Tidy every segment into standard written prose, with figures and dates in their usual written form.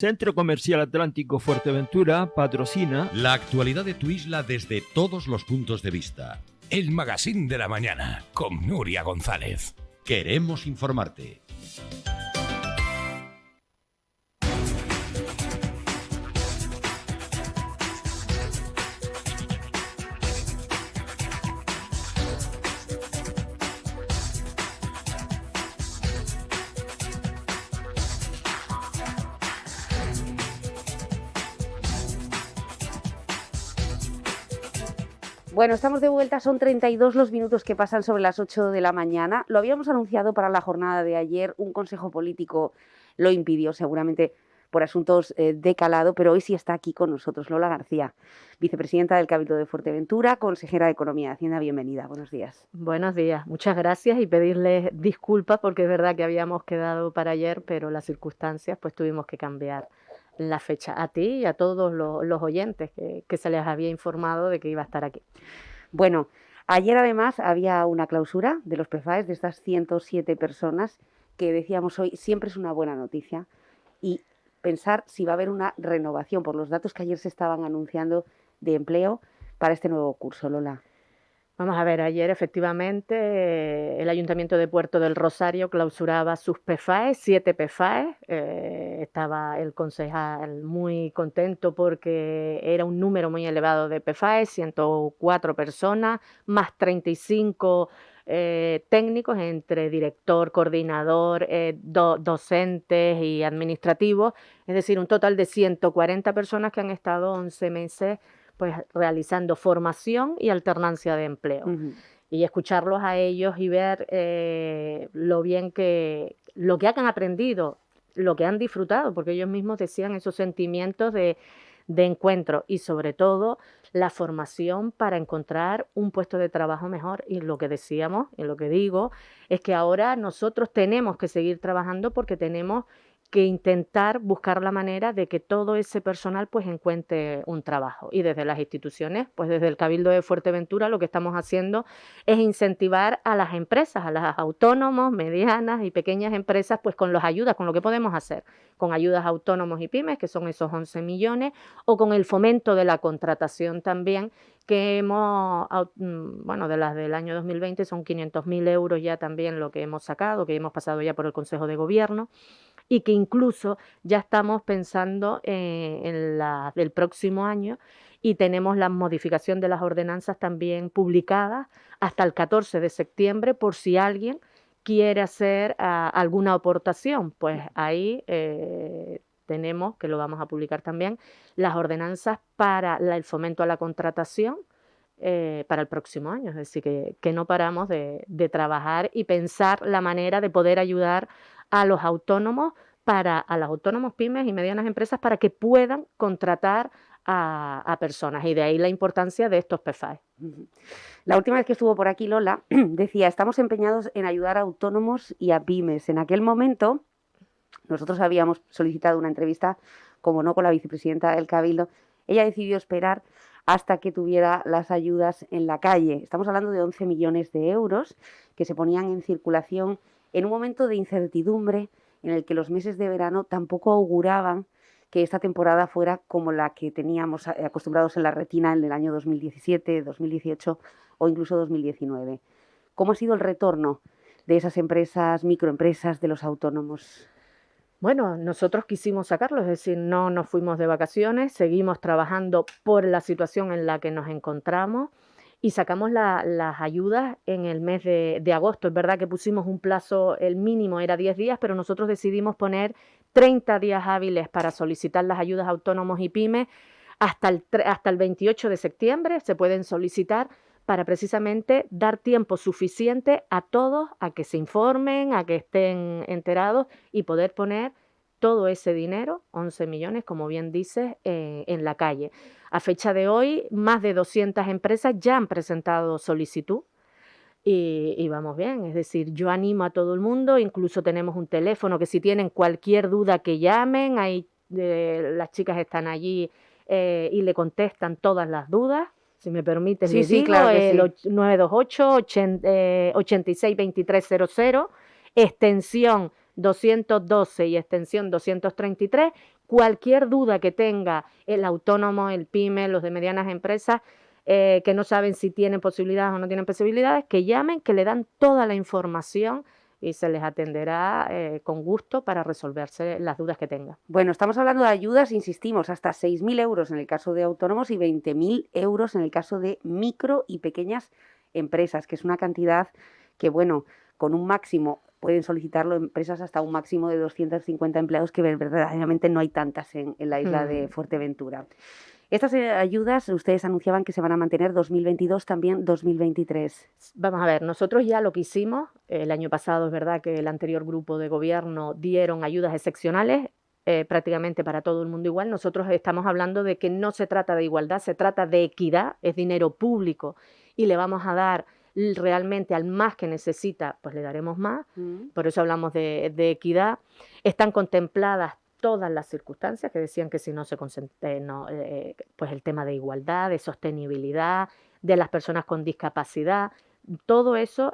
Centro Comercial Atlántico Fuerteventura patrocina la actualidad de tu isla desde todos los puntos de vista. El Magazín de la Mañana con Nuria González. Queremos informarte. Bueno, estamos de vuelta, son 32 los minutos que pasan sobre las 8 de la mañana. Lo habíamos anunciado para la jornada de ayer, un consejo político lo impidió, seguramente por asuntos de calado, pero hoy sí está aquí con nosotros Lola García, vicepresidenta del Cabildo de Fuerteventura, consejera de Economía y Hacienda. Bienvenida, buenos días. Buenos días, muchas gracias y pedirles disculpas porque es verdad que habíamos quedado para ayer, pero las circunstancias pues tuvimos que cambiar la fecha. A ti y a todos los oyentes que se les había informado de que iba a estar aquí. Bueno, ayer además había una clausura de los PFAES, de estas 107 personas, que decíamos hoy siempre es una buena noticia, y pensar si va a haber una renovación por los datos que ayer se estaban anunciando de empleo para este nuevo curso, Lola. Vamos a ver, ayer efectivamente el Ayuntamiento de Puerto del Rosario clausuraba sus PFAES, 7 PFAES. Estaba el concejal muy contento porque era un número muy elevado de PFAES, 104 personas, más 35 técnicos entre director, coordinador, docentes y administrativos. Es decir, un total de 140 personas que han estado 11 meses pues realizando formación y alternancia de empleo. Y escucharlos a ellos y ver lo que han aprendido, lo que han disfrutado, porque ellos mismos decían esos sentimientos de encuentro y sobre todo la formación para encontrar un puesto de trabajo mejor. Y lo que decíamos y lo que digo es que ahora nosotros tenemos que seguir trabajando porque tenemos que intentar buscar la manera de que todo ese personal pues encuentre un trabajo. Y desde las instituciones, pues desde el Cabildo de Fuerteventura lo que estamos haciendo es incentivar a las empresas, a las autónomos, medianas y pequeñas empresas, pues con las ayudas, con lo que podemos hacer, con ayudas a autónomos y pymes, que son esos 11 millones, o con el fomento de la contratación también, que hemos, bueno, de las del año 2020 son 500.000 euros ya también lo que hemos sacado, que hemos pasado ya por el Consejo de Gobierno, y que incluso ya estamos pensando en la del próximo año y tenemos la modificación de las ordenanzas también publicadas hasta el 14 de septiembre por si alguien quiere hacer alguna aportación. Pues ahí tenemos, que lo vamos a publicar también, las ordenanzas para el fomento a la contratación para el próximo año. Es decir, que no paramos de trabajar y pensar la manera de poder ayudar a los autónomos, a los autónomos, pymes y medianas empresas para que puedan contratar a personas, y de ahí la importancia de estos PFAES. La última vez que estuvo por aquí Lola decía, estamos empeñados en ayudar a autónomos y a pymes. En aquel momento nosotros habíamos solicitado una entrevista, como no, con la vicepresidenta del Cabildo. Ella decidió esperar hasta que tuviera las ayudas en la calle. Estamos hablando de 11 millones de euros que se ponían en circulación en un momento de incertidumbre en el que los meses de verano tampoco auguraban que esta temporada fuera como la que teníamos acostumbrados en la retina en el año 2017, 2018 o incluso 2019. ¿Cómo ha sido el retorno de esas empresas, microempresas, de los autónomos? Bueno, nosotros quisimos sacarlo, es decir, no nos fuimos de vacaciones, seguimos trabajando por la situación en la que nos encontramos y sacamos las ayudas en el mes de agosto. Es verdad que pusimos un plazo, el mínimo era 10 días, pero nosotros decidimos poner 30 días hábiles para solicitar las ayudas a autónomos y pymes. Hasta el 28 de septiembre se pueden solicitar para precisamente dar tiempo suficiente a todos a que se informen, a que estén enterados y poder poner todo ese dinero, 11 millones, como bien dices, en la calle. A fecha de hoy, más de 200 empresas ya han presentado solicitud y vamos bien. Es decir, yo animo a todo el mundo, incluso tenemos un teléfono que si tienen cualquier duda que llamen, ahí las chicas están allí y le contestan todas las dudas. Si me permiten, sí, les digo, claro que el sí. 928 86 2300, extensión 212 y extensión 233. Cualquier duda que tenga el autónomo, el pyme, los de medianas empresas, que no saben si tienen posibilidades o no tienen posibilidades, que llamen, que le dan toda la información y se les atenderá con gusto para resolverse las dudas que tengan. Bueno, estamos hablando de ayudas, insistimos, hasta 6.000 euros en el caso de autónomos y 20.000 euros en el caso de micro y pequeñas empresas, que es una cantidad que, bueno, con un máximo, pueden solicitarlo empresas hasta un máximo de 250 empleados, que verdaderamente no hay tantas en la isla de Fuerteventura. Estas ayudas ustedes anunciaban que se van a mantener 2022, también 2023. Vamos a ver, nosotros ya lo que hicimos, el año pasado es verdad que el anterior grupo de gobierno dieron ayudas excepcionales, prácticamente para todo el mundo igual. Nosotros estamos hablando de que no se trata de igualdad, se trata de equidad, es dinero público y le vamos a dar realmente al más que necesita, pues le daremos más, por eso hablamos de equidad. Están contempladas todas las circunstancias que decían que si no se pues el tema de igualdad, de sostenibilidad, de las personas con discapacidad, todo eso,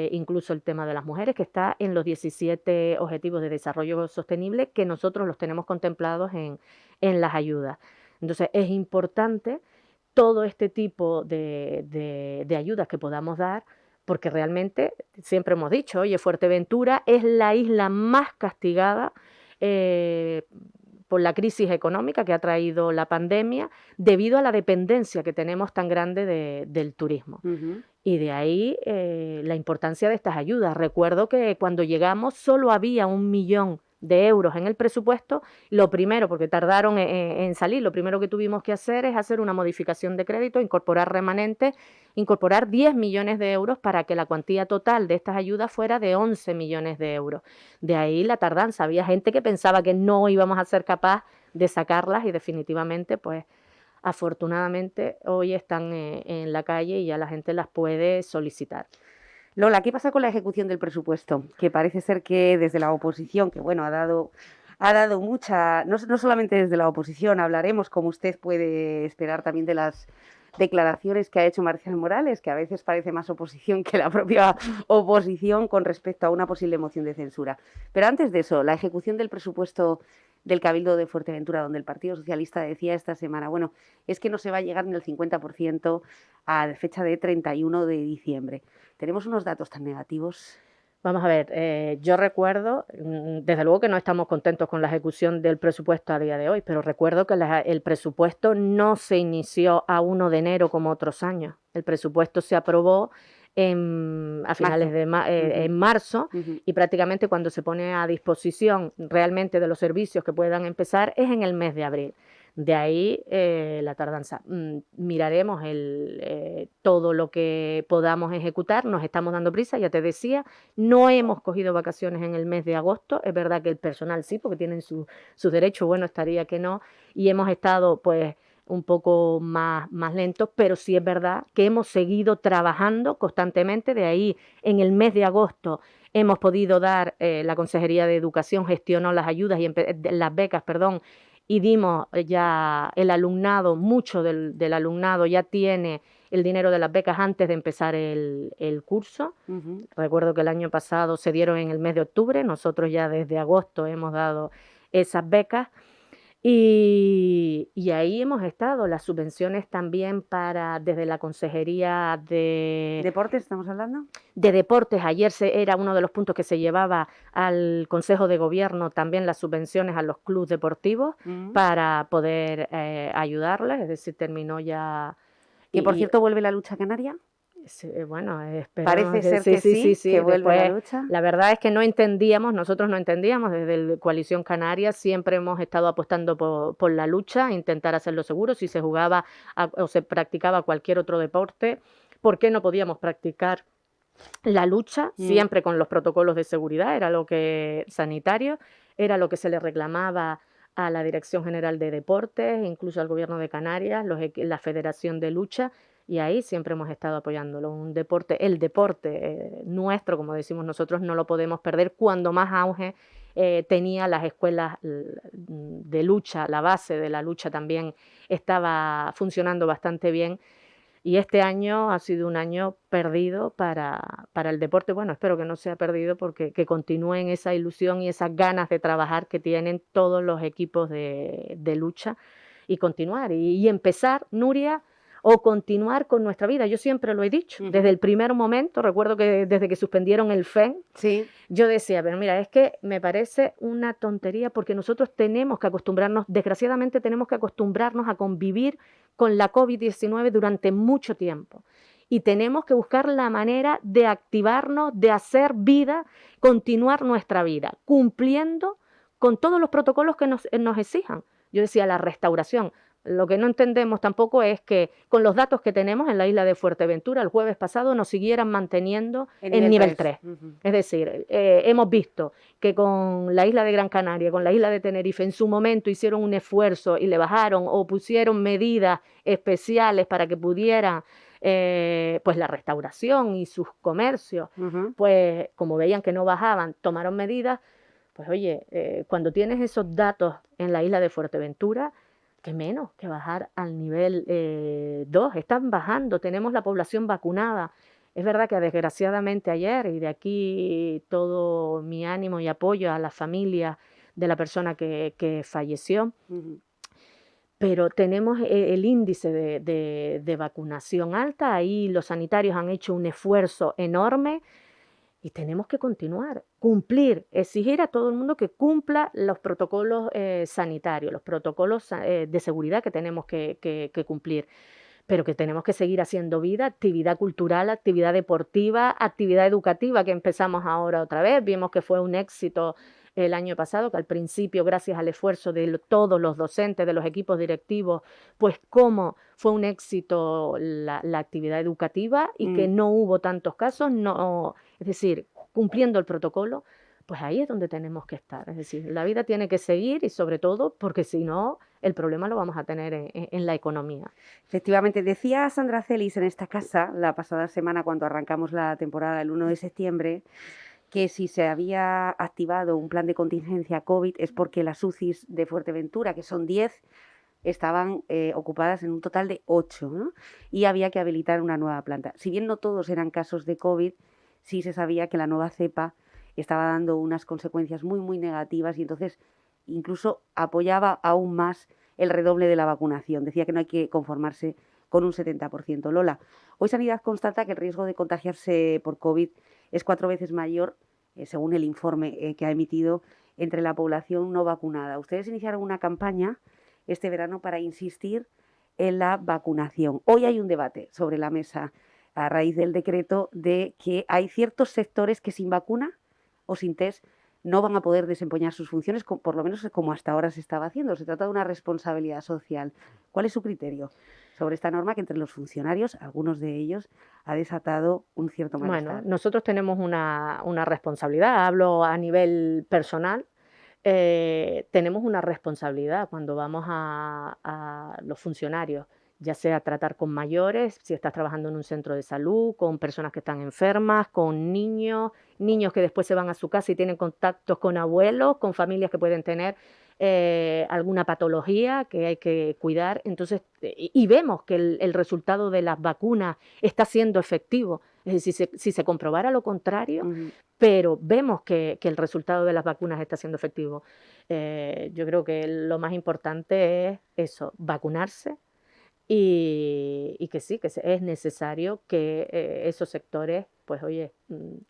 incluso el tema de las mujeres, que está en los 17 Objetivos de Desarrollo Sostenible, que nosotros los tenemos contemplados en las ayudas. Entonces, es importante todo este tipo de ayudas que podamos dar, porque realmente, siempre hemos dicho, oye, Fuerteventura es la isla más castigada por la crisis económica que ha traído la pandemia, debido a la dependencia que tenemos tan grande del turismo. Y de ahí la importancia de estas ayudas. Recuerdo que cuando llegamos solo había 1 millón de euros en el presupuesto. Lo primero, porque tardaron en salir, lo primero que tuvimos que hacer es hacer una modificación de crédito, incorporar remanentes, incorporar 10 millones de euros para que la cuantía total de estas ayudas fuera de 11 millones de euros. De ahí la tardanza. Había gente que pensaba que no íbamos a ser capaz de sacarlas y definitivamente, pues, afortunadamente hoy están en la calle y ya la gente las puede solicitar. Lola, ¿qué pasa con la ejecución del presupuesto? Que parece ser que desde la oposición, que bueno, ha dado mucha, no solamente desde la oposición, hablaremos, como usted puede esperar, también de las declaraciones que ha hecho Marcial Morales, que a veces parece más oposición que la propia oposición con respecto a una posible moción de censura. Pero antes de eso, la ejecución del presupuesto del Cabildo de Fuerteventura, donde el Partido Socialista decía esta semana, bueno, es que no se va a llegar ni al 50% a la fecha de 31 de diciembre. ¿Tenemos unos datos tan negativos? Vamos a ver, yo recuerdo, desde luego que no estamos contentos con la ejecución del presupuesto a día de hoy, pero recuerdo que el presupuesto no se inició a 1 de enero como otros años. El presupuesto se aprobó a finales de en marzo y prácticamente cuando se pone a disposición realmente de los servicios que puedan empezar es en el mes de abril. De ahí la tardanza. Miraremos todo lo que podamos ejecutar, nos estamos dando prisa, ya te decía, no hemos cogido vacaciones en el mes de agosto, es verdad que el personal sí, porque tienen sus derechos, bueno, estaría que no, y hemos estado pues un poco más lentos, pero sí es verdad que hemos seguido trabajando constantemente. De ahí en el mes de agosto hemos podido dar, la Consejería de Educación gestionó las ayudas y las becas, perdón, y dimos ya el alumnado, mucho del alumnado ya tiene el dinero de las becas antes de empezar el curso. Recuerdo que el año pasado se dieron en el mes de octubre, nosotros ya desde agosto hemos dado esas becas. Y ahí hemos estado, las subvenciones también desde la Consejería de ¿Deportes estamos hablando? De Deportes. Ayer era uno de los puntos que se llevaba al Consejo de Gobierno, también las subvenciones a los clubes deportivos para poder ayudarles, es decir, terminó ya. Y por cierto, ¿vuelve la lucha canaria? Sí, bueno, parece ser que sí, que vuelve la lucha. La verdad es que nosotros no entendíamos, desde el Coalición Canaria siempre hemos estado apostando por la lucha, intentar hacerlo seguro. Si se jugaba o se practicaba cualquier otro deporte, ¿por qué no podíamos practicar la lucha? Siempre con los protocolos de seguridad, sanitario, era lo que se le reclamaba a la Dirección General de Deportes, incluso al Gobierno de Canarias, la Federación de Lucha. Y ahí siempre hemos estado apoyándolo. El deporte nuestro, como decimos nosotros, no lo podemos perder. Cuando más auge tenía las escuelas de lucha, la base de la lucha también estaba funcionando bastante bien. Y este año ha sido un año perdido para el deporte. Bueno, espero que no sea perdido porque que continúen esa ilusión y esas ganas de trabajar que tienen todos los equipos de lucha y continuar. Y empezar, Nuria, o continuar con nuestra vida. Yo siempre lo he dicho, desde el primer momento, recuerdo que desde que suspendieron el FEN, Sí. yo decía, pero mira, es que me parece una tontería porque nosotros tenemos que acostumbrarnos, desgraciadamente tenemos que acostumbrarnos a convivir con la COVID-19 durante mucho tiempo. Y tenemos que buscar la manera de activarnos, de hacer vida, continuar nuestra vida, cumpliendo con todos los protocolos que nos exijan. Yo decía, la restauración. Lo que no entendemos tampoco es que con los datos que tenemos en la isla de Fuerteventura el jueves pasado nos siguieran manteniendo en nivel 3. Es decir, hemos visto que con la isla de Gran Canaria, con la isla de Tenerife, en su momento hicieron un esfuerzo y le bajaron o pusieron medidas especiales para que pudieran pues la restauración y sus comercios, pues como veían que no bajaban, tomaron medidas. Pues oye, cuando tienes esos datos en la isla de Fuerteventura, que menos que bajar al nivel 2, están bajando, tenemos la población vacunada. Es verdad que desgraciadamente ayer, y de aquí todo mi ánimo y apoyo a la familia de la persona que falleció, pero tenemos el índice de vacunación alta, ahí los sanitarios han hecho un esfuerzo enorme. Y tenemos que continuar, cumplir, exigir a todo el mundo que cumpla los protocolos sanitarios, los protocolos de seguridad que tenemos que cumplir, pero que tenemos que seguir haciendo vida, actividad cultural, actividad deportiva, actividad educativa, que empezamos ahora otra vez. Vimos que fue un éxito el año pasado, que al principio, gracias al esfuerzo de todos los docentes, de los equipos directivos, pues cómo fue un éxito la actividad educativa y que no hubo tantos casos, no, es decir, cumpliendo el protocolo, pues ahí es donde tenemos que estar. Es decir, la vida tiene que seguir y sobre todo porque si no, el problema lo vamos a tener en la economía. Efectivamente, decía Sandra Celis en esta casa la pasada semana cuando arrancamos la temporada el 1 de septiembre, que si se había activado un plan de contingencia COVID es porque las UCIs de Fuerteventura, que son 10, estaban ocupadas en un total de 8, ¿no? Y había que habilitar una nueva planta. Si bien no todos eran casos de COVID, sí se sabía que la nueva cepa estaba dando unas consecuencias muy, muy negativas y entonces incluso apoyaba aún más el redoble de la vacunación. Decía que no hay que conformarse con un 70%. Lola, hoy Sanidad constata que el riesgo de contagiarse por COVID es 4 veces mayor, según el informe que ha emitido, entre la población no vacunada. Ustedes iniciaron una campaña este verano para insistir en la vacunación. Hoy hay un debate sobre la mesa a raíz del decreto de que hay ciertos sectores que sin vacuna o sin test no van a poder desempeñar sus funciones, por lo menos como hasta ahora se estaba haciendo. Se trata de una responsabilidad social. ¿Cuál es su criterio sobre esta norma que entre los funcionarios, algunos de ellos, ha desatado un cierto malestar? Bueno, nosotros tenemos una responsabilidad, hablo a nivel personal, tenemos una responsabilidad cuando vamos a los funcionarios, ya sea tratar con mayores, si estás trabajando en un centro de salud, con personas que están enfermas, con niños que después se van a su casa y tienen contactos con abuelos, con familias que pueden tener alguna patología que hay que cuidar. Entonces, y vemos que el resultado de las vacunas está siendo efectivo. Es decir, si se comprobara lo contrario, pero vemos que el resultado de las vacunas está siendo efectivo. Yo creo que lo más importante es eso, vacunarse. Y que sí, que es necesario que esos sectores, pues oye,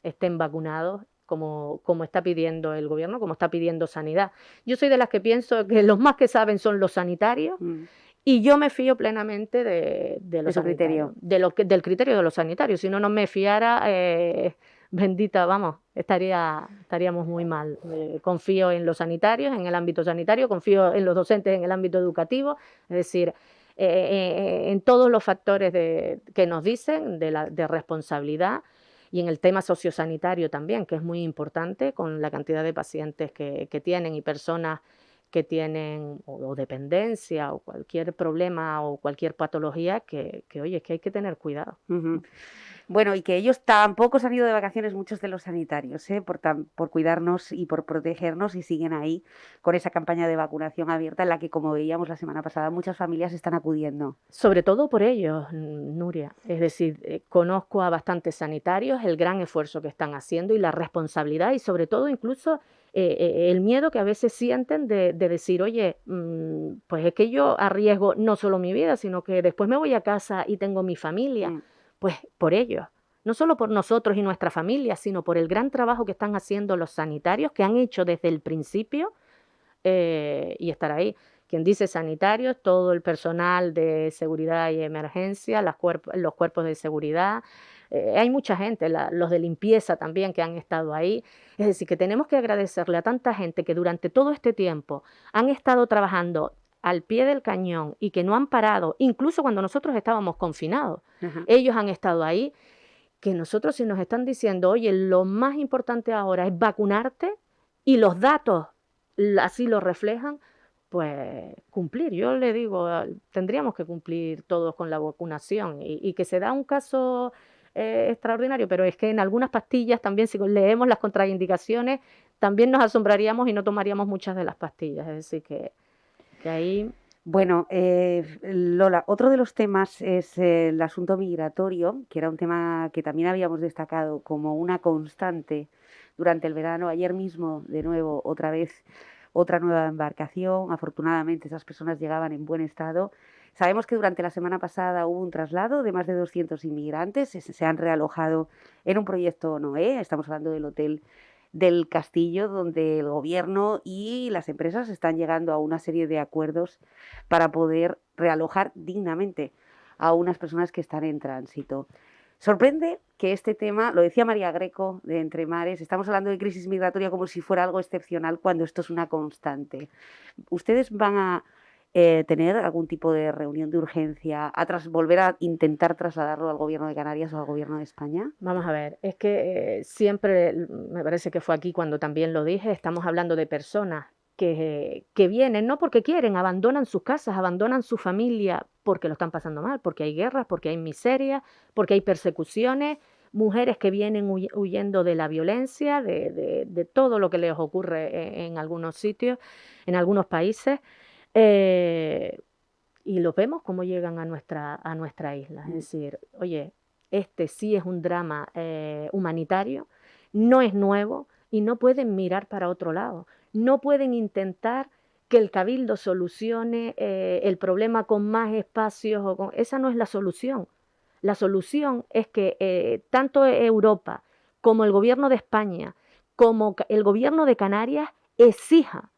estén vacunados como está pidiendo el gobierno, como está pidiendo Sanidad. Yo soy de las que pienso que los más que saben son los sanitarios y yo me fío plenamente de los criterio. Del criterio de los sanitarios. Si no me fiara, bendita, vamos, estaríamos muy mal. Confío en los sanitarios, en el ámbito sanitario, confío en los docentes en el ámbito educativo, es decir, en todos los factores que nos dicen de responsabilidad y en el tema sociosanitario también, que es muy importante con la cantidad de pacientes que tienen y personas que tienen o dependencia o cualquier problema o cualquier patología oye, es que hay que tener cuidado. Ujú. Bueno, y que ellos tampoco se han ido de vacaciones muchos de los sanitarios, ¿eh? Por cuidarnos y por protegernos, y siguen ahí con esa campaña de vacunación abierta en la que, como veíamos la semana pasada, muchas familias están acudiendo. Sobre todo por ellos, Nuria. Es decir, conozco a bastantes sanitarios, el gran esfuerzo que están haciendo y la responsabilidad y sobre todo incluso el miedo que a veces sienten de decir, oye, pues es que yo arriesgo no solo mi vida, sino que después me voy a casa y tengo mi familia. Mm. Pues por ellos. No solo por nosotros y nuestra familia, sino por el gran trabajo que están haciendo los sanitarios, que han hecho desde el principio y estar ahí. Quien dice sanitarios, todo el personal de seguridad y emergencia, los cuerpos de seguridad. Hay mucha gente, los de limpieza también que han estado ahí. Es decir, que tenemos que agradecerle a tanta gente que durante todo este tiempo han estado trabajando al pie del cañón y que no han parado, incluso cuando nosotros estábamos confinados. Ajá. Ellos han estado ahí, que nosotros si nos están diciendo, oye, lo más importante ahora es vacunarte y los datos así lo reflejan, pues cumplir. Yo le digo, tendríamos que cumplir todos con la vacunación y que se da un caso extraordinario, pero es que en algunas pastillas también, si leemos las contraindicaciones, también nos asombraríamos y no tomaríamos muchas de las pastillas. Es decir, que ahí... Bueno, Lola, otro de los temas es el asunto migratorio, que era un tema que también habíamos destacado como una constante durante el verano. Ayer mismo, de nuevo, otra vez, otra nueva embarcación. Afortunadamente, esas personas llegaban en buen estado. Sabemos que durante la semana pasada hubo un traslado de más de 200 inmigrantes. Se han realojado en un proyecto Noé. Estamos hablando del Hotel del Castillo, donde el gobierno y las empresas están llegando a una serie de acuerdos para poder realojar dignamente a unas personas que están en tránsito. Sorprende que este tema, lo decía María Greco de Entre Mares, estamos hablando de crisis migratoria como si fuera algo excepcional cuando esto es una constante. ¿Ustedes van a tener algún tipo de reunión de urgencia, volver a intentar trasladarlo al gobierno de Canarias o al gobierno de España? Vamos a ver, es que siempre, me parece que fue aquí cuando también lo dije, estamos hablando de personas que vienen, no porque quieren, abandonan sus casas, abandonan su familia, porque lo están pasando mal, porque hay guerras, porque hay miseria, porque hay persecuciones, mujeres que vienen huyendo de la violencia, de todo lo que les ocurre en algunos sitios, en algunos países. Y lo vemos cómo llegan a nuestra isla. Es decir, oye, este sí es un drama humanitario, no es nuevo y no pueden mirar para otro lado. No pueden intentar que el Cabildo solucione el problema con más espacios. Esa no es la solución. La solución es que tanto Europa como el gobierno de España, como el gobierno de Canarias exija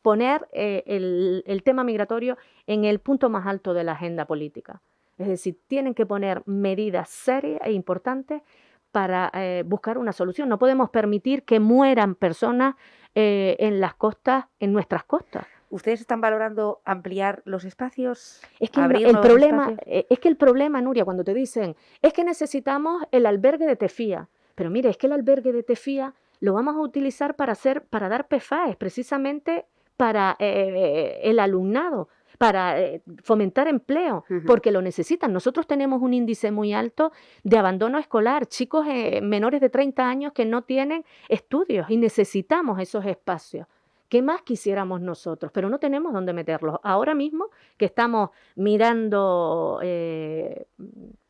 poner el tema migratorio en el punto más alto de la agenda política. Es decir, tienen que poner medidas serias e importantes para buscar una solución. No podemos permitir que mueran personas en las costas, en nuestras costas. ¿Ustedes están valorando ampliar los espacios? Es que el problema, Nuria, cuando te dicen, es que necesitamos el albergue de Tefía. Pero mire, es que el albergue de Tefía lo vamos a utilizar para dar PFAES, precisamente para el alumnado, para fomentar empleo, porque lo necesitan. Nosotros tenemos un índice muy alto de abandono escolar, chicos menores de 30 años que no tienen estudios y necesitamos esos espacios. ¿Qué más quisiéramos nosotros? Pero no tenemos dónde meterlos. Ahora mismo que estamos mirando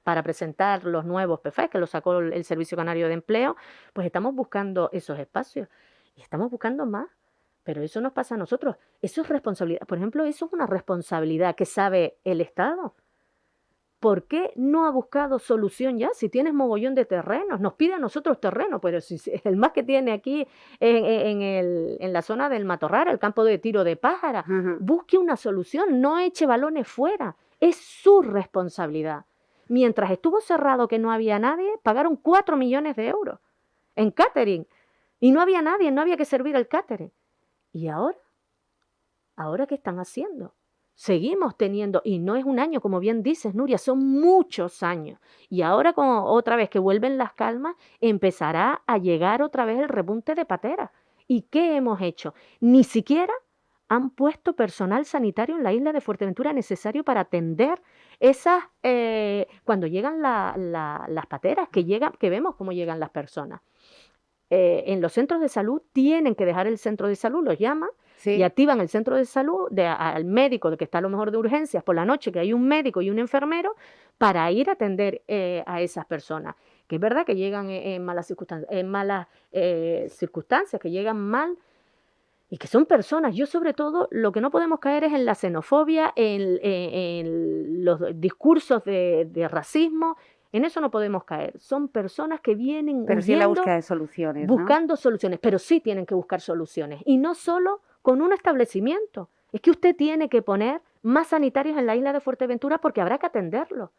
para presentar los nuevos PFAES, que lo sacó el Servicio Canario de Empleo, pues estamos buscando esos espacios y estamos buscando más. Pero eso nos pasa a nosotros. Eso es responsabilidad. Por ejemplo, eso es una responsabilidad que sabe el Estado. ¿Por qué no ha buscado solución ya? Si tienes mogollón de terrenos, nos pide a nosotros terreno, pero si el más que tiene aquí en la zona del Matorral, el campo de tiro de pájara, busque una solución, no eche balones fuera. Es su responsabilidad. Mientras estuvo cerrado que no había nadie, pagaron 4 millones de euros en catering. Y no había nadie, no había que servir el catering. ¿Y ahora? ¿Ahora qué están haciendo? Seguimos teniendo, y no es un año, como bien dices, Nuria, son muchos años. Y ahora, como otra vez que vuelven las calmas, empezará a llegar otra vez el repunte de pateras. ¿Y qué hemos hecho? Ni siquiera han puesto personal sanitario en la isla de Fuerteventura necesario para atender esas, cuando llegan las pateras, que vemos cómo llegan las personas. En los centros de salud tienen que dejar el centro de salud, los llaman, Sí. y activan el centro de salud al médico de que está a lo mejor de urgencias por la noche, que hay un médico y un enfermero, para ir a atender a esas personas. Que es verdad que llegan en malas circunstancias, que llegan mal y que son personas. Yo sobre todo lo que no podemos caer es en la xenofobia, en los discursos de racismo. En eso no podemos caer. Son personas que vienen Pero sí en la huyendo, búsqueda de soluciones, ¿no? buscando soluciones, pero sí tienen que buscar soluciones. Y no solo con un establecimiento. Es que usted tiene que poner más sanitarios en la isla de Fuerteventura porque habrá que atenderlo.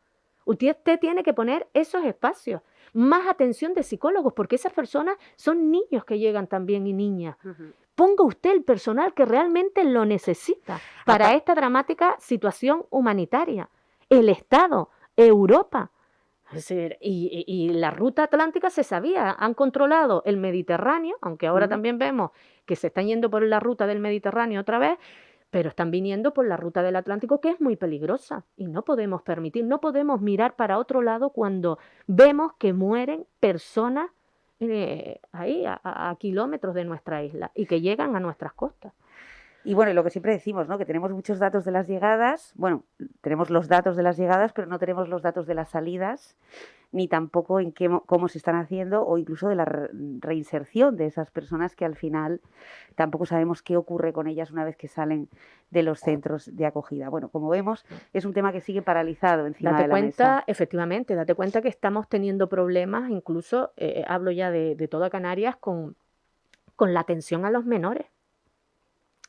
Usted tiene que poner esos espacios. Más atención de psicólogos, porque esas personas son niños que llegan también y niñas. Ujú. Ponga usted el personal que realmente lo necesita para esta dramática situación humanitaria. El Estado, Europa. Es decir, y la ruta atlántica se sabía, han controlado el Mediterráneo, aunque ahora también vemos que se están yendo por la ruta del Mediterráneo otra vez, pero están viniendo por la ruta del Atlántico, que es muy peligrosa y no podemos permitir, no podemos mirar para otro lado cuando vemos que mueren personas ahí a kilómetros de nuestra isla y que llegan a nuestras costas. Y bueno, y lo que siempre decimos, ¿no? Que tenemos muchos datos de las llegadas, bueno, tenemos los datos de las llegadas, pero no tenemos los datos de las salidas, ni tampoco en cómo se están haciendo, o incluso de la reinserción de esas personas que al final tampoco sabemos qué ocurre con ellas una vez que salen de los centros de acogida. Bueno, como vemos, es un tema que sigue paralizado encima de la mesa. Efectivamente, date cuenta que estamos teniendo problemas, incluso hablo ya de toda Canarias, con la atención a los menores.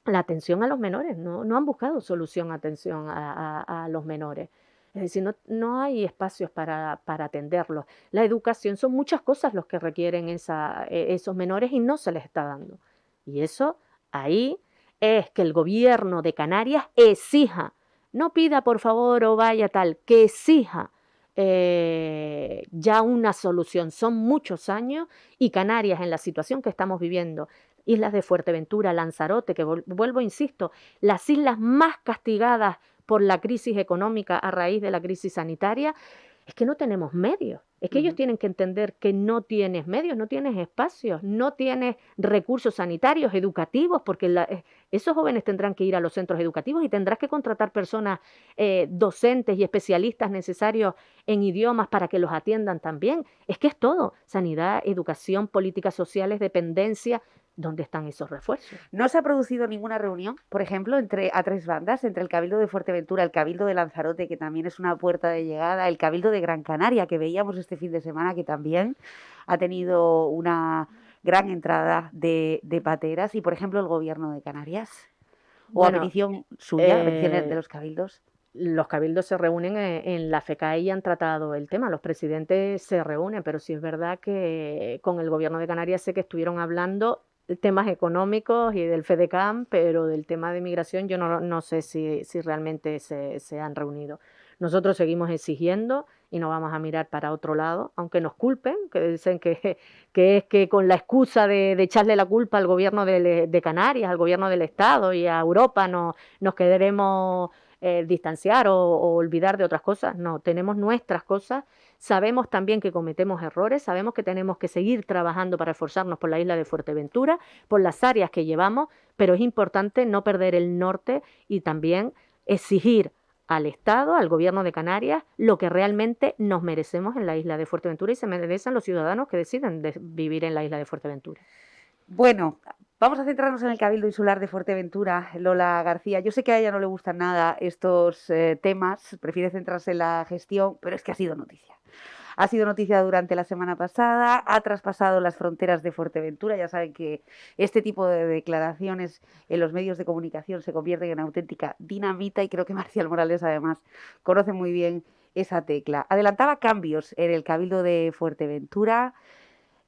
La atención a los menores, no han buscado solución atención a los menores. Es decir, no hay espacios para atenderlos. La educación, son muchas cosas los que requieren esos menores y no se les está dando. Y eso ahí es que el gobierno de Canarias exija, no pida por favor o vaya tal, que exija ya una solución. Son muchos años y Canarias en la situación que estamos viviendo, islas de Fuerteventura, Lanzarote, que vuelvo, insisto, las islas más castigadas por la crisis económica a raíz de la crisis sanitaria, es que no tenemos medios. Es que ellos tienen que entender que no tienes medios, no tienes espacios, no tienes recursos sanitarios, educativos, porque esos jóvenes tendrán que ir a los centros educativos y tendrás que contratar personas docentes y especialistas necesarios en idiomas para que los atiendan también. Es que es todo, sanidad, educación, políticas sociales, dependencia. ¿Dónde están esos refuerzos? No se ha producido ninguna reunión, por ejemplo, a tres bandas, entre el Cabildo de Fuerteventura, el Cabildo de Lanzarote, que también es una puerta de llegada, el Cabildo de Gran Canaria, que veíamos este fin de semana, que también ha tenido una gran entrada de pateras, y, por ejemplo, el Gobierno de Canarias, o a petición suya, a petición de los cabildos. Los cabildos se reúnen en la FECAE y han tratado el tema. Los presidentes se reúnen, pero sí es verdad que con el Gobierno de Canarias sé que estuvieron hablando temas económicos y del FEDECAM, pero del tema de migración yo no sé si realmente se han reunido. Nosotros seguimos exigiendo y no vamos a mirar para otro lado, aunque nos culpen, que dicen que es que con la excusa de echarle la culpa al gobierno de Canarias, al gobierno del Estado y a Europa nos queremos distanciar o olvidar de otras cosas. No, tenemos nuestras cosas. Sabemos también que cometemos errores, sabemos que tenemos que seguir trabajando para esforzarnos por la isla de Fuerteventura, por las áreas que llevamos, pero es importante no perder el norte y también exigir al Estado, al Gobierno de Canarias, lo que realmente nos merecemos en la isla de Fuerteventura y se merecen los ciudadanos que deciden vivir en la isla de Fuerteventura. Bueno, vamos a centrarnos en el Cabildo Insular de Fuerteventura, Lola García. Yo sé que a ella no le gustan nada estos temas, prefiere centrarse en la gestión, pero es que ha sido noticia. Ha sido noticia durante la semana pasada, ha traspasado las fronteras de Fuerteventura. Ya saben que este tipo de declaraciones en los medios de comunicación se convierten en auténtica dinamita y creo que Marcial Morales además conoce muy bien esa tecla. Adelantaba cambios en el Cabildo de Fuerteventura,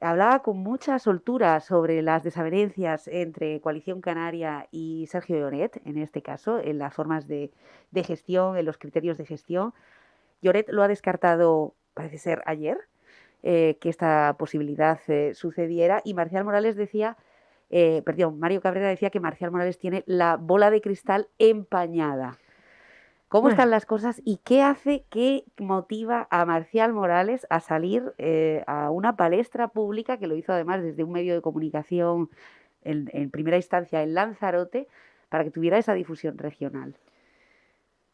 hablaba con mucha soltura sobre las desavenencias entre Coalición Canaria y Sergio Lloret, en este caso, en las formas de gestión, en los criterios de gestión. Lloret lo ha descartado, parece ser ayer, que esta posibilidad sucediera, y Marcial Morales decía Mario Cabrera decía que Marcial Morales tiene la bola de cristal empañada. ¿Cómo Bueno. están las cosas y qué motiva a Marcial Morales a salir a una palestra pública, que lo hizo además desde un medio de comunicación en primera instancia en Lanzarote, para que tuviera esa difusión regional?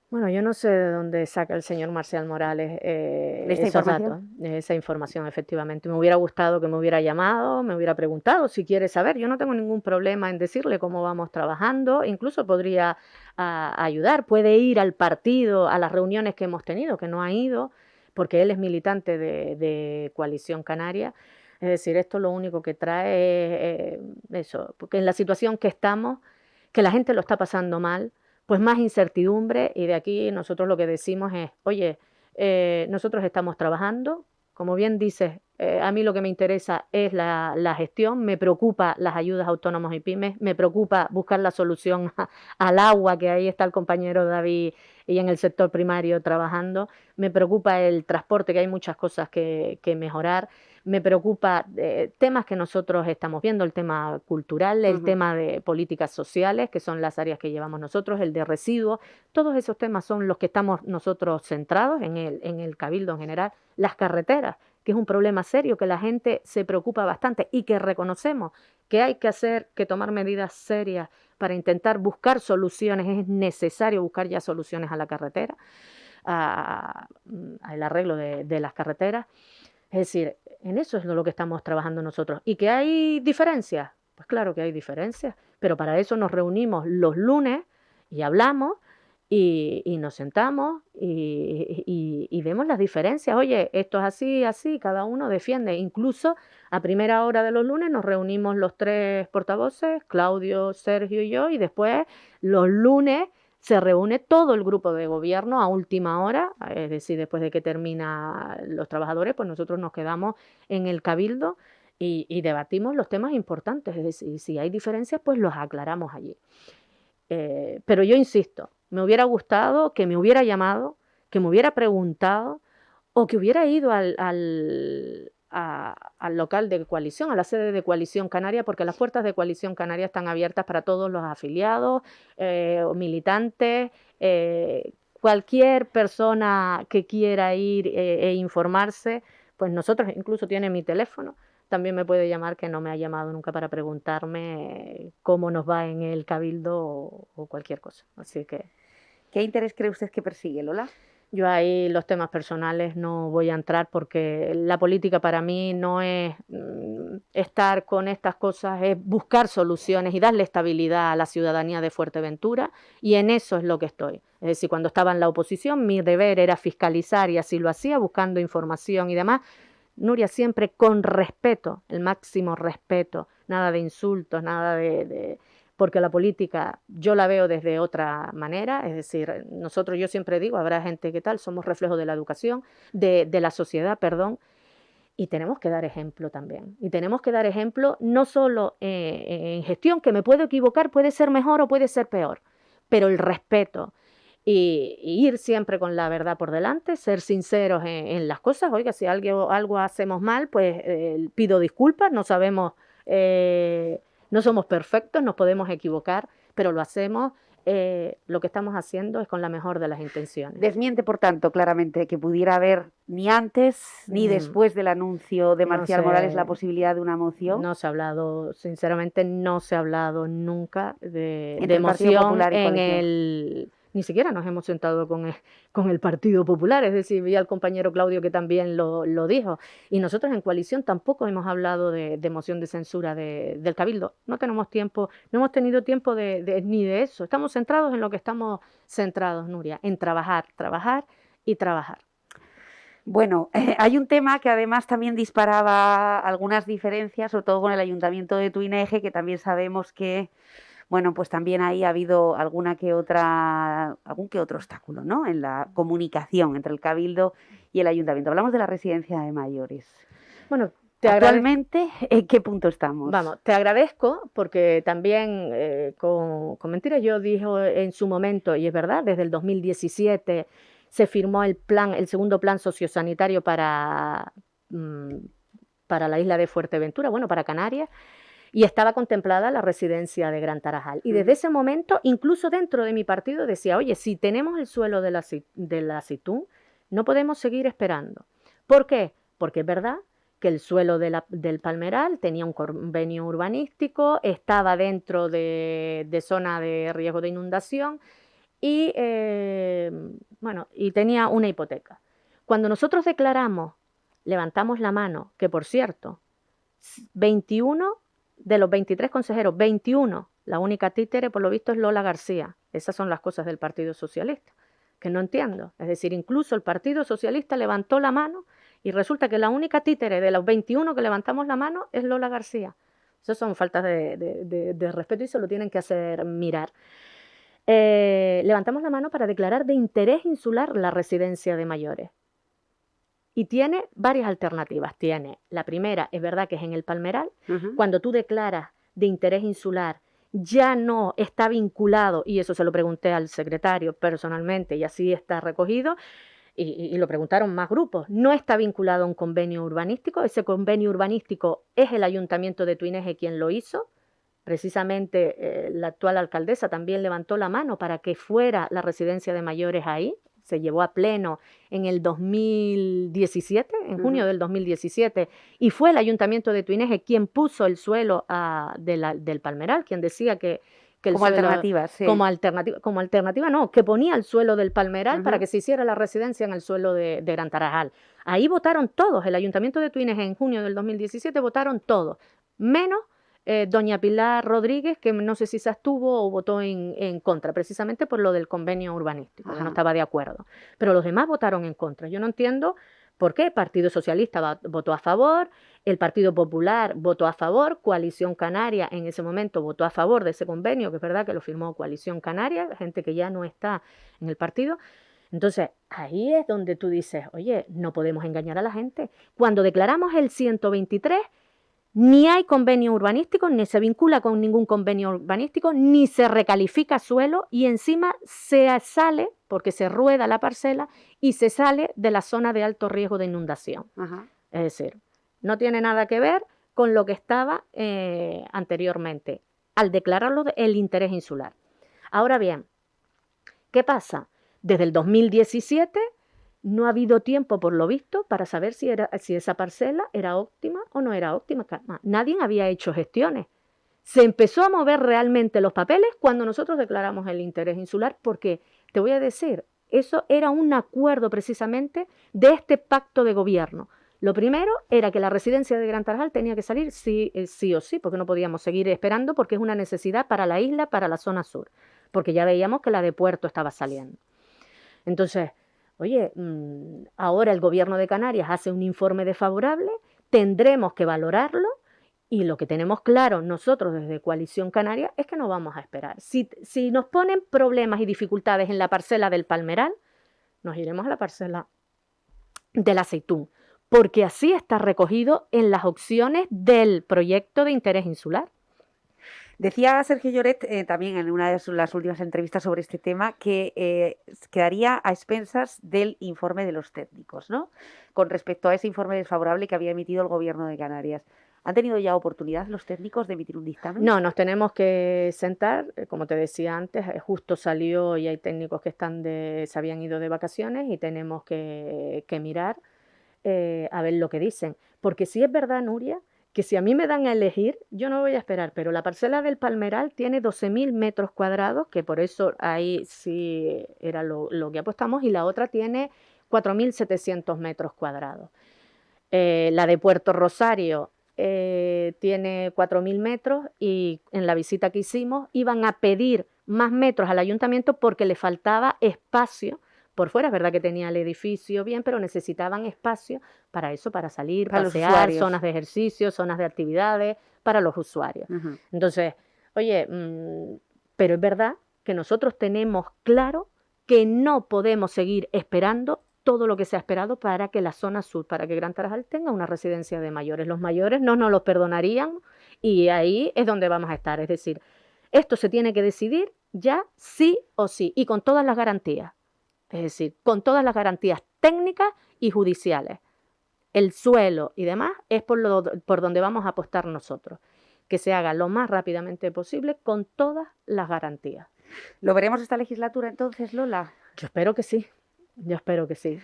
Bueno, yo no sé de dónde saca el señor Marcial Morales ¿Esta esos información? datos, esa información, efectivamente. Me hubiera gustado que me hubiera llamado, me hubiera preguntado si quiere saber. Yo no tengo ningún problema en decirle cómo vamos trabajando, incluso podría ayudar, puede ir al partido, a las reuniones que hemos tenido, que no ha ido, porque él es militante de Coalición Canaria. Es decir, esto lo único que trae es eso, porque en la situación que estamos, que la gente lo está pasando mal, pues más incertidumbre, y de aquí nosotros lo que decimos es, oye, nosotros estamos trabajando, como bien dices, a mí lo que me interesa es la gestión, me preocupa las ayudas a autónomos y pymes, me preocupa buscar la solución al agua, que ahí está el compañero David y en el sector primario trabajando, me preocupa el transporte, que hay muchas cosas que mejorar, me preocupa temas que nosotros estamos viendo, el tema cultural, el tema de políticas sociales, que son las áreas que llevamos nosotros, el de residuos, todos esos temas son los que estamos nosotros centrados en el Cabildo en general, las carreteras, que es un problema serio, que la gente se preocupa bastante y que reconocemos que hay que tomar medidas serias para intentar buscar soluciones, es necesario buscar ya soluciones a la carretera, al arreglo de las carreteras. Es decir, en eso es lo que estamos trabajando nosotros. ¿Y que hay diferencias? Pues claro que hay diferencias, pero para eso nos reunimos los lunes y hablamos y nos sentamos y vemos las diferencias. Oye, esto es así, así, cada uno defiende. Incluso a primera hora de los lunes nos reunimos los tres portavoces, Claudio, Sergio y yo, y después los lunes se reúne todo el grupo de gobierno a última hora, es decir, después de que termina los trabajadores, pues nosotros nos quedamos en el Cabildo y debatimos los temas importantes, es decir, si hay diferencias, pues los aclaramos allí. Pero yo insisto, me hubiera gustado que me hubiera llamado, que me hubiera preguntado o que hubiera ido al local de Coalición, a la sede de Coalición Canaria, porque las puertas de Coalición Canaria están abiertas para todos los afiliados, militantes, cualquier persona que quiera ir e informarse, pues nosotros, incluso tiene mi teléfono, también me puede llamar, que no me ha llamado nunca para preguntarme cómo nos va en el Cabildo o cualquier cosa. Así que... ¿Qué interés cree usted que persigue, Lola? Yo ahí los temas personales no voy a entrar, porque la política para mí no es estar con estas cosas, es buscar soluciones y darle estabilidad a la ciudadanía de Fuerteventura, y en eso es lo que estoy. Es decir, cuando estaba en la oposición, mi deber era fiscalizar, y así lo hacía, buscando información y demás. Nuria, siempre con respeto, el máximo respeto, nada de insultos, nada porque la política yo la veo desde otra manera, es decir, yo siempre digo, habrá gente que tal, somos reflejo de la educación, de la sociedad, perdón, y tenemos que dar ejemplo también. Y tenemos que dar ejemplo no solo en gestión, que me puedo equivocar, puede ser mejor o puede ser peor, pero el respeto y ir siempre con la verdad por delante, ser sinceros en las cosas. Oiga, si algo hacemos mal, pues pido disculpas, no sabemos... no somos perfectos, nos podemos equivocar, pero lo hacemos, lo que estamos haciendo es con la mejor de las intenciones. Desmiente, por tanto, claramente que pudiera haber ni antes ni después del anuncio de Marcial Morales la posibilidad de una moción. No se ha hablado, sinceramente, no se ha hablado nunca de Partido moción Popular y en Coalición. Ni siquiera nos hemos sentado con el Partido Popular, es decir, vi al compañero Claudio que también lo dijo, y nosotros en Coalición tampoco hemos hablado de moción de censura del Cabildo. No tenemos tiempo, no hemos tenido tiempo ni de eso. Estamos centrados en lo que estamos centrados, Nuria, en trabajar, trabajar y trabajar. Bueno, hay un tema que además también disparaba algunas diferencias, sobre todo con el Ayuntamiento de Tuineje, que también sabemos que, bueno, pues también ahí ha habido algún que otro obstáculo, ¿no?, en la comunicación entre el Cabildo y el Ayuntamiento. Hablamos de la residencia de mayores. Bueno, actualmente, ¿en qué punto estamos? Vamos, te agradezco, porque también con mentiras yo dije en su momento, y es verdad, desde el 2017 se firmó el segundo plan sociosanitario para la isla de Fuerteventura, bueno, para Canarias, y estaba contemplada la residencia de Gran Tarajal. Y desde ese momento, incluso dentro de mi partido, decía, oye, si tenemos el suelo de la aceitún, no podemos seguir esperando. ¿Por qué? Porque es verdad que el suelo del Palmeral tenía un convenio urbanístico, estaba dentro de zona de riesgo de inundación y, y tenía una hipoteca. Cuando nosotros declaramos, levantamos la mano, que por cierto, 21 de los 23 consejeros, 21, la única títere por lo visto es Lola García. Esas son las cosas del Partido Socialista, que no entiendo. Es decir, incluso el Partido Socialista levantó la mano y resulta que la única títere de los 21 que levantamos la mano es Lola García. Esas son faltas de respeto y se lo tienen que hacer mirar. Levantamos la mano para declarar de interés insular la residencia de mayores. Y tiene varias alternativas. Tiene, la primera, es verdad que es en el Palmeral. Cuando tú declaras de interés insular, ya no está vinculado, y eso se lo pregunté al secretario personalmente, y así está recogido, y lo preguntaron más grupos, no está vinculado a un convenio urbanístico. Ese convenio urbanístico es el Ayuntamiento de Tuineje quien lo hizo. Precisamente la actual alcaldesa también levantó la mano para que fuera la residencia de mayores ahí. Se llevó a pleno en el 2017, en junio del 2017, y fue el Ayuntamiento de Tuineje quien puso el suelo del Palmeral, quien decía que el como suelo, alternativa, sí. Como alternativa no, que ponía el suelo del Palmeral para que se hiciera la residencia en el suelo de Gran Tarajal. Ahí votaron todos, el Ayuntamiento de Tuineje en junio del 2017 votaron todos, menos doña Pilar Rodríguez, que no sé si se abstuvo o votó en contra, precisamente por lo del convenio urbanístico, que no estaba de acuerdo. Pero los demás votaron en contra. Yo no entiendo por qué. El Partido Socialista votó a favor, el Partido Popular votó a favor, Coalición Canaria en ese momento votó a favor de ese convenio, que es verdad que lo firmó Coalición Canaria, gente que ya no está en el partido. Entonces, ahí es donde tú dices, oye, no podemos engañar a la gente. Cuando declaramos el 123, ni hay convenio urbanístico, ni se vincula con ningún convenio urbanístico, ni se recalifica suelo y encima se sale, porque se rueda la parcela y se sale de la zona de alto riesgo de inundación. Es decir, no tiene nada que ver con lo que estaba anteriormente, al declararlo el interés insular. Ahora bien, ¿qué pasa? Desde el 2017... no ha habido tiempo, por lo visto, para saber si esa parcela era óptima o no era óptima. Nadie había hecho gestiones. Se empezó a mover realmente los papeles cuando nosotros declaramos el interés insular, porque, te voy a decir, eso era un acuerdo precisamente de este pacto de gobierno. Lo primero era que la residencia de Gran Tarajal tenía que salir sí o sí, porque no podíamos seguir esperando, porque es una necesidad para la isla, para la zona sur, porque ya veíamos que la de Puerto estaba saliendo. Entonces, oye, ahora el gobierno de Canarias hace un informe desfavorable, tendremos que valorarlo y lo que tenemos claro nosotros desde Coalición Canaria es que no vamos a esperar. Si nos ponen problemas y dificultades en la parcela del Palmeral, nos iremos a la parcela del Aceitún, porque así está recogido en las opciones del proyecto de interés insular. Decía Sergio Lloret también en una de las últimas entrevistas sobre este tema que quedaría a expensas del informe de los técnicos, ¿no? Con respecto a ese informe desfavorable que había emitido el Gobierno de Canarias. ¿Han tenido ya oportunidad los técnicos de emitir un dictamen? No, nos tenemos que sentar, como te decía antes, justo salió y hay técnicos que se habían ido de vacaciones y tenemos que mirar a ver lo que dicen. Porque si es verdad, Nuria, que si a mí me dan a elegir, yo no voy a esperar, pero la parcela del Palmeral tiene 12.000 metros cuadrados, que por eso ahí sí era lo que apostamos, y la otra tiene 4.700 metros cuadrados. La de Puerto Rosario tiene 4.000 metros y en la visita que hicimos iban a pedir más metros al ayuntamiento porque le faltaba espacio. Por fuera es verdad que tenía el edificio bien, pero necesitaban espacio para eso, para salir, para pasear, zonas de ejercicio, zonas de actividades para los usuarios. Entonces, oye, pero es verdad que nosotros tenemos claro que no podemos seguir esperando todo lo que se ha esperado para que la zona sur, para que Gran Tarajal tenga una residencia de mayores. Los mayores no nos los perdonarían y ahí es donde vamos a estar. Es decir, esto se tiene que decidir ya sí o sí y con todas las garantías. Es decir, con todas las garantías técnicas y judiciales. El suelo y demás es por donde vamos a apostar nosotros. que se haga lo más rápidamente posible con todas las garantías. ¿Lo veremos esta legislatura entonces, Lola? Yo espero que sí. Yo espero que sí.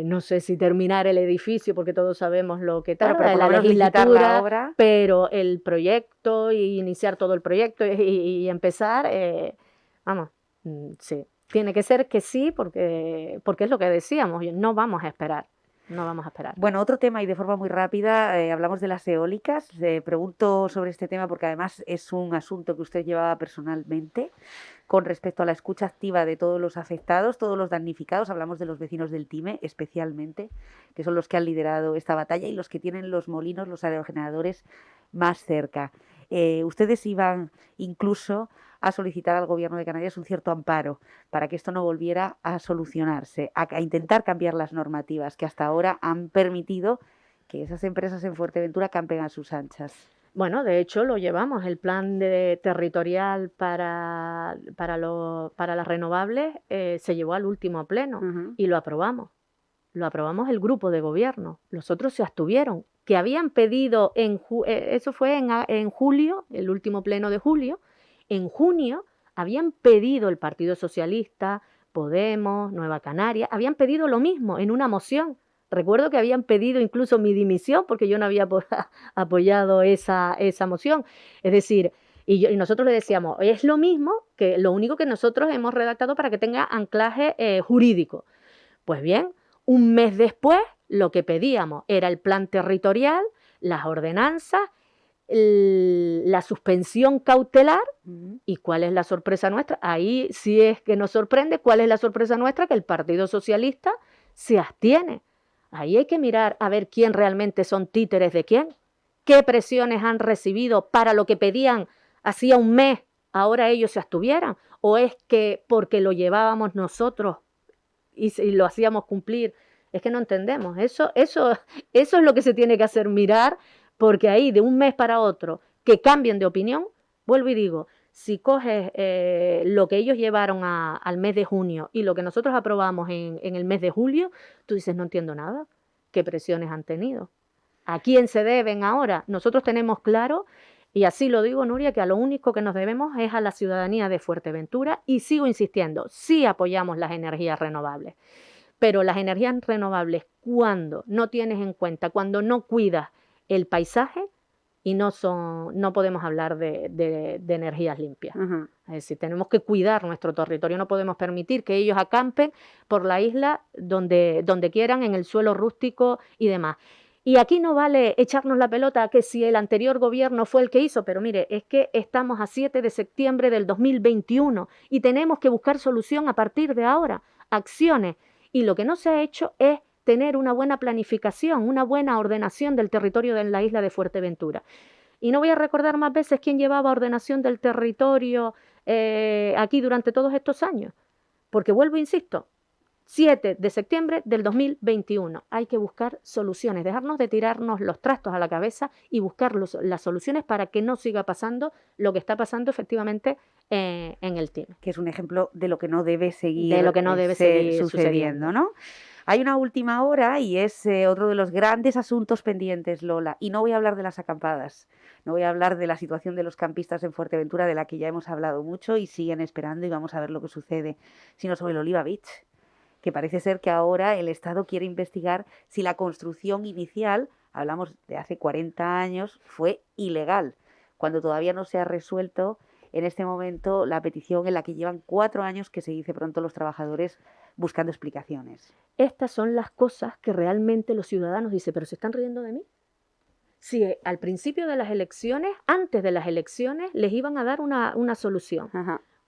No sé si terminar el edificio, porque todos sabemos lo que Pero tarda por la lo menos licitar legislatura, la obra. pero el proyecto y iniciar todo el proyecto y empezar, vamos, sí. Tiene que ser que sí, porque es lo que decíamos, no vamos a esperar. No vamos a esperar. Bueno, otro tema y de forma muy rápida, hablamos de las eólicas. Pregunto sobre este tema porque además es un asunto que usted llevaba personalmente con respecto a la escucha activa de todos los afectados, todos los damnificados. Hablamos de los vecinos del Time especialmente, que son los que han liderado esta batalla y los que tienen los molinos, los aerogeneradores más cerca. Ustedes iban incluso a solicitar al Gobierno de Canarias un cierto amparo para que esto no volviera a solucionarse, a intentar cambiar las normativas que hasta ahora han permitido que esas empresas en Fuerteventura campen a sus anchas. Bueno, de hecho lo llevamos, el plan territorial para las renovables se llevó al último pleno y lo aprobamos. Lo aprobamos el grupo de gobierno, los otros se abstuvieron, que habían pedido, eso fue en julio, el último pleno de julio. En junio habían pedido el Partido Socialista, Podemos, Nueva Canaria, habían pedido lo mismo en una moción. Recuerdo que habían pedido incluso mi dimisión porque yo no había apoyado esa moción. Es decir, y nosotros le decíamos, es lo mismo, que lo único que nosotros hemos redactado para que tenga anclaje jurídico. Pues bien, un mes después lo que pedíamos era el plan territorial, las ordenanzas, la suspensión cautelar. ¿Y cuál es la sorpresa nuestra? Ahí sí es que nos sorprende. ¿Cuál es la sorpresa nuestra? Que el Partido Socialista se abstiene. Ahí hay que mirar a ver quién realmente son títeres de quién, qué presiones han recibido para lo que pedían hacía un mes, ahora ellos se abstuvieran, o es que porque lo llevábamos nosotros y lo hacíamos cumplir. Es que no entendemos. Eso es lo que se tiene que hacer, mirar. Porque ahí de un mes para otro que cambien de opinión, vuelvo y digo, si coges lo que ellos llevaron al mes de junio y lo que nosotros aprobamos en el mes de julio, tú dices, no entiendo nada. ¿Qué presiones han tenido? ¿A quién se deben ahora? Nosotros tenemos claro, y así lo digo, Nuria, que a lo único que nos debemos es a la ciudadanía de Fuerteventura, y sigo insistiendo, sí apoyamos las energías renovables, pero las energías renovables cuando no tienes en cuenta, cuando no cuidas el paisaje, y no podemos hablar de energías limpias. Es decir, tenemos que cuidar nuestro territorio, no podemos permitir que ellos acampen por la isla donde quieran, en el suelo rústico y demás. Y aquí no vale echarnos la pelota que si el anterior gobierno fue el que hizo, pero mire, es que estamos a 7 de septiembre del 2021 y tenemos que buscar solución a partir de ahora, acciones. Y lo que no se ha hecho es tener una buena planificación, una buena ordenación del territorio de la isla de Fuerteventura. Y no voy a recordar más veces quién llevaba ordenación del territorio aquí durante todos estos años, porque vuelvo, insisto, 7 de septiembre del 2021. Hay que buscar soluciones, dejarnos de tirarnos los trastos a la cabeza y buscar las soluciones para que no siga pasando lo que está pasando efectivamente en el Time. Que es un ejemplo de lo que no debe seguir, seguir sucediendo, ¿no? Hay una última hora y es otro de los grandes asuntos pendientes, Lola. Y no voy a hablar de las acampadas, no voy a hablar de la situación de los campistas en Fuerteventura, de la que ya hemos hablado mucho y siguen esperando y vamos a ver lo que sucede, sino sobre el Oliva Beach, que parece ser que ahora el Estado quiere investigar si la construcción inicial, hablamos de hace 40 años, fue ilegal, cuando todavía no se ha resuelto en este momento la petición en la que llevan 4 años, que se dice pronto, los trabajadores buscando explicaciones. Estas son las cosas que realmente los ciudadanos dicen, pero ¿se están riendo de mí? Si al principio de las elecciones, antes de las elecciones, les iban a dar una solución.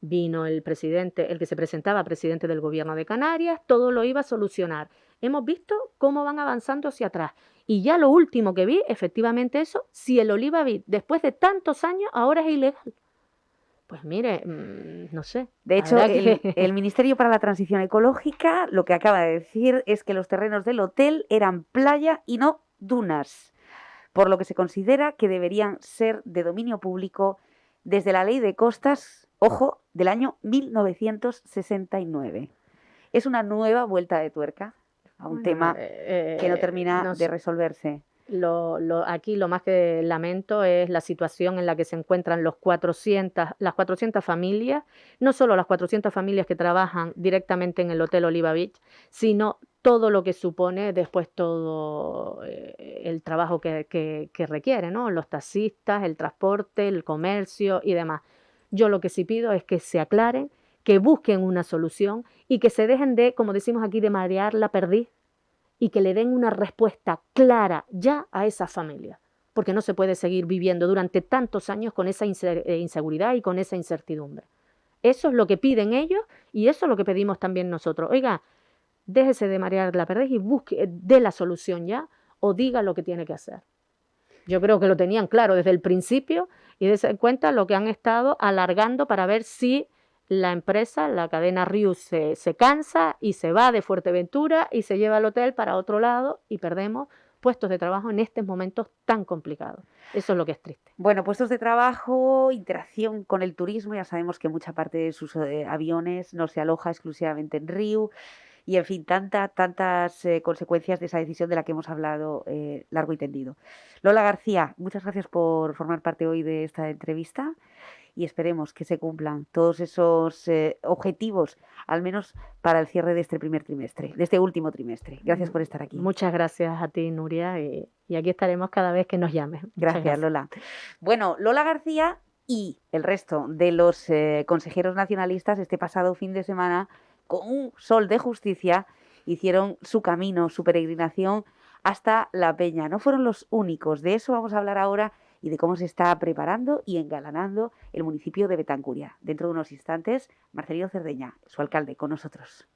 Vino el presidente, el que se presentaba presidente del Gobierno de Canarias, todo lo iba a solucionar. Hemos visto cómo van avanzando hacia atrás. Y ya lo último que vi, efectivamente eso, si el Oliva Beach, después de tantos años, ahora es ilegal. Pues mire, no sé. De hecho, el Ministerio para la Transición Ecológica lo que acaba de decir es que los terrenos del hotel eran playa y no dunas, por lo que se considera que deberían ser de dominio público desde la Ley de Costas, ojo, del año 1969. Es una nueva vuelta de tuerca a un tema que no termina de resolverse. Aquí lo más que lamento es la situación en la que se encuentran las 400 familias, no solo las 400 familias que trabajan directamente en el Hotel Oliva Beach, sino todo lo que supone después todo el trabajo que requiere, ¿no? Los taxistas, el transporte, el comercio y demás. Yo lo que sí pido es que se aclaren, que busquen una solución y que se dejen de, como decimos aquí, de marear la perdiz, y que le den una respuesta clara ya a esa familia, porque no se puede seguir viviendo durante tantos años con esa inseguridad y con esa incertidumbre. Eso es lo que piden ellos y eso es lo que pedimos también nosotros. Oiga, déjese de marear la perdiz y busque de la solución ya o diga lo que tiene que hacer. Yo creo que lo tenían claro desde el principio y dense cuenta lo que han estado alargando para ver si la empresa, la cadena Rius, se cansa y se va de Fuerteventura y se lleva el hotel para otro lado y perdemos puestos de trabajo en estos momentos tan complicados. Eso es lo que es triste. Bueno, puestos de trabajo, interacción con el turismo. Ya sabemos que mucha parte de sus aviones no se aloja exclusivamente en Riu. Y, en fin, tantas consecuencias de esa decisión de la que hemos hablado largo y tendido. Lola García, muchas gracias por formar parte hoy de esta entrevista y esperemos que se cumplan todos esos objetivos, al menos para el cierre de este primer trimestre, de este último trimestre. Gracias por estar aquí. Muchas gracias a ti, Nuria, y aquí estaremos cada vez que nos llames. Gracias, Lola. Bueno, Lola García y el resto de los consejeros nacionalistas este pasado fin de semana, con un sol de justicia, hicieron su camino, su peregrinación hasta La Peña. No fueron los únicos, de eso vamos a hablar ahora y de cómo se está preparando y engalanando el municipio de Betancuria. Dentro de unos instantes, Marcelino Cerdeña, su alcalde, con nosotros.